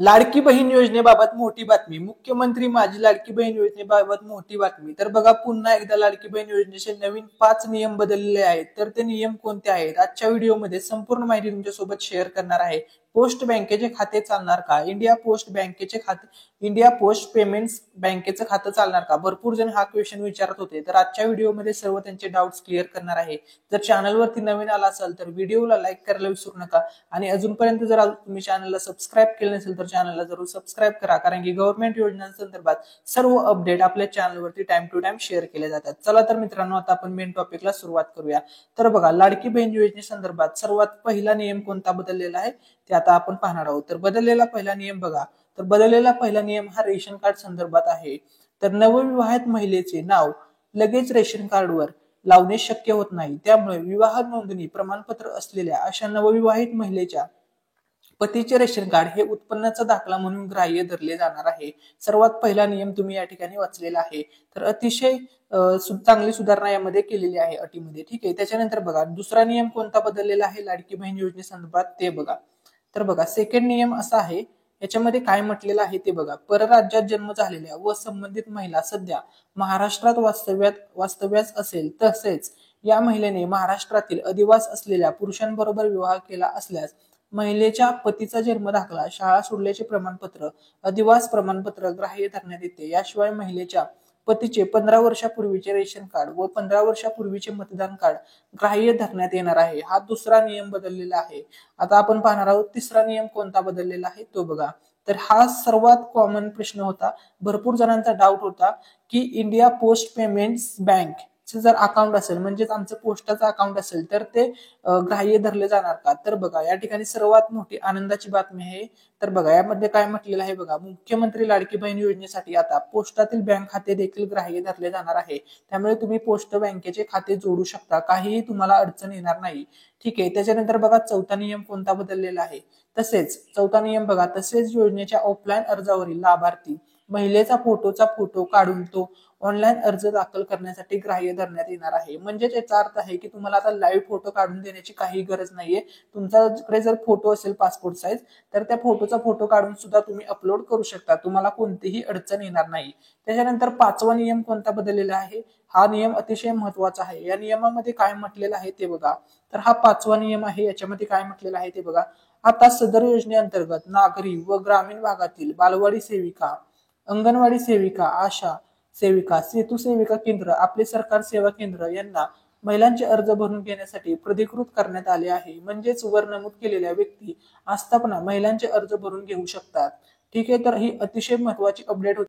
लाडकी बहीण योजनेबाबत मोठी बातमी. मुख्यमंत्री माझी लाडकी बहीण योजनेबाबत मोठी बातमी. तर बघा, पुन्हा एकदा लाडकी बहीण योजनेचे नवीन 5 नियम बदललेले आहेत. तर ते नियम कोणते आहेत आजच्या व्हिडिओमध्ये संपूर्ण माहिती तुमच्यासोबत शेअर करणार आहे. पोस्ट बँकेचे खाते चालणार का? इंडिया पोस्ट पेमेंट्स बँकेचं खातं चालणार का? भरपूर जण हा क्वेश्चन विचारत होते. तर आजच्या व्हिडिओमध्ये सर्व त्यांचे डाऊट्स क्लिअर करणार आहे. जर चॅनलवरती नवीन आला असाल तर व्हिडिओला लाईक करायला विसरू नका आणि अजूनपर्यंत जर तुम्ही चॅनलला सबस्क्राईब केलं नसेल तर चॅनलला जरूर सबस्क्राईब करा, कारण की गव्हर्नमेंट योजनांसंदर्भात सर्व अपडेट आपल्या चॅनलवरती टाइम टू टाइम शेअर केले जातात. चला तर मित्रांनो, आता आपण मेन टॉपिकला सुरुवात करूया. तर बघा, लाडकी बहीण योजनेसंदर्भात सर्वात पहिला नियम कोणता बदललेला आहे ते आता आपण पाहणार आहोत. तर बदललेला पहिला नियम बघा, तर बदललेला पहिला नियम हा रेशन कार्ड संदर्भात आहे. तर नवविवाहित महिलेचे नाव लगेच रेशन कार्डवर लावणे शक्य होत नाही. त्यामुळे विवाह नोंदणी प्रमाणपत्र असलेल्या अशा नवविवाहित महिलेच्या पतीचे रेशन कार्ड हे उत्पन्नाचा दाखला म्हणून ग्राह्य धरले जाणार आहे. सर्वात पहिला नियम तुम्ही या ठिकाणी वाचलेला आहे. तर अतिशय चांगली सुधारणा यामध्ये केलेली आहे अटीमध्ये. ठीक आहे. त्याच्यानंतर बघा, दुसरा नियम कोणता बदललेला आहे लाडकी बहीण योजनेसंदर्भात ते बघा. तर बघा, सेकंड नियम असा आहे, याच्यामध्ये काय म्हटलेलं आहे ते बघा. परराज्यात जन्म झालेल्या व संबंधित महिला सध्या महाराष्ट्रात वास्तव्यास असेल, तसेच या महिलेने महाराष्ट्रातील अधिवास असलेल्या पुरुषांबरोबर विवाह केला असल्यास महिलेच्या पतीचा जन्म दाखला, शाळा सोडल्याचे प्रमाणपत्र, अधिवास प्रमाणपत्र ग्राह्य धरण्यात येते. याशिवाय महिलेच्या पतीचे 15 वर्षापूर्वीचे रेशन कार्ड व 15 वर्षापूर्वीचे मतदान कार्ड ग्राह्य धरण्यात येणार आहे. हा दुसरा नियम बदललेला आहे. आता आपण पाहणार आहोत तिसरा नियम कोणता बदललेला आहे तो बघा. तर हा सर्वात कॉमन प्रश्न होता, भरपूर जणांचा डाऊट होता की इंडिया पोस्ट पेमेंट्स बँक जर अकाउंट असेल, म्हणजेच आमचं पोस्टाचं अकाउंट असेल, तर ते ग्राह्य धरले जाणार का? तर बघा, या ठिकाणी सर्वात मोठी आनंदाची बातमी आहे. तर बघा, यामध्ये काय म्हटलेलं आहे बघा, मुख्यमंत्री लाडकी बहीण योजनेसाठी आता पोस्टातील बँक खाते देखील ग्राह्य धरले जाणार आहे. त्यामुळे तुम्ही पोस्ट बँकेचे खाते जोडू शकता, काहीही तुम्हाला अडचण येणार नाही. ठीक आहे. त्याच्यानंतर बघा, चौथा नियम कोणता बदललेला आहे. चौथा नियम बघा, तसेच योजनेच्या ऑफलाईन अर्जावरील लाभार्थी महिलेचा फोटो काढून तो ऑनलाईन अर्ज दाखल करण्यासाठी ग्राह्य धरण्यात येणार आहे. म्हणजे याचा अर्थ आहे की तुम्हाला आता लाईव्ह फोटो काढून देण्याची काही गरज नाहीये. तुमच्याकडे जर फोटो असेल पासपोर्ट साईज, तर त्या फोटोचा फोटो काढून सुद्धा तुम्ही अपलोड करू शकता. तुम्हाला कोणतीही अडचण येणार नाही. त्याच्यानंतर पाचवा नियम कोणता बदललेला आहे, हा नियम अतिशय महत्वाचा आहे. या नियमामध्ये काय म्हटलेलं आहे ते बघा. तर हा पाचवा नियम आहे, याच्यामध्ये काय म्हटलेलं आहे ते बघा. आता सदर योजनेअंतर्गत नागरी व ग्रामीण भागातील बालवाडी सेविका, अंगणवाडी सेविका, आशा सेविका, सेतू सेविका केंद्र, आपले सरकार सेवा केंद्र यांना महिलांचे अर्ज भरून घेण्यासाठी प्राधिकृत करण्यात आले आहे. म्हणजेच वर नमूद केलेल्या व्यक्ती आस्थापना महिलांचे अर्ज भरून घेऊ शकतात. ठीक आहे. तर ही अतिशय महत्वाची अपडेट होती.